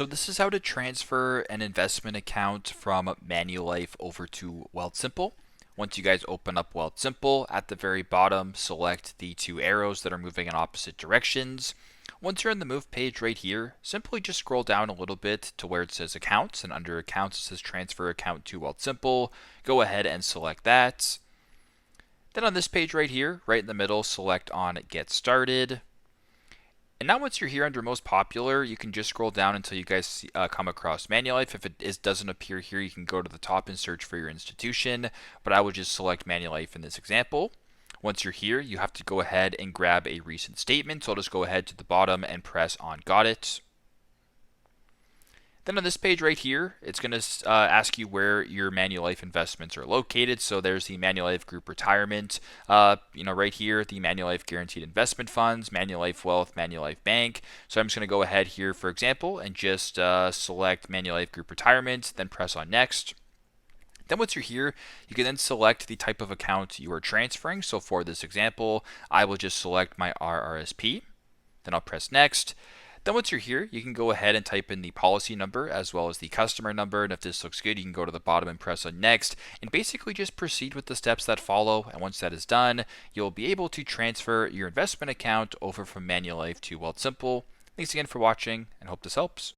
So this is how to transfer an investment account from Manulife over to Wealthsimple. Once you guys open up Wealthsimple, at the very bottom, select the two arrows that are moving in opposite directions. Once you're on the move page right here, simply just scroll down a little bit to where it says accounts, and under accounts it says transfer account to Wealthsimple. Go ahead and select that. Then on this page right here, right in the middle, select on get started. And now once you're here under most popular, you can just scroll down until you guys come across Manulife. If it doesn't appear here, you can go to the top and search for your institution, but I would just select Manulife in this example. Once you're here, you have to go ahead and grab a recent statement. So I'll just go ahead to the bottom and press on got it. Then on this page right here, it's going to ask you where your Manulife investments are located. So there's the Manulife Group Retirement, right here, the Manulife Guaranteed Investment Funds, Manulife Wealth, Manulife Bank. So I'm just going to go ahead here, for example, and just select Manulife Group Retirement, then press on next. Then once you're here, you can then select the type of account you are transferring. So for this example, I will just select my RRSP. Then I'll press next. Then once you're here, you can go ahead and type in the policy number as well as the customer number. And if this looks good, you can go to the bottom and press on next and basically just proceed with the steps that follow. And once that is done, you'll be able to transfer your investment account over from Manulife to Wealthsimple. Thanks again for watching and hope this helps.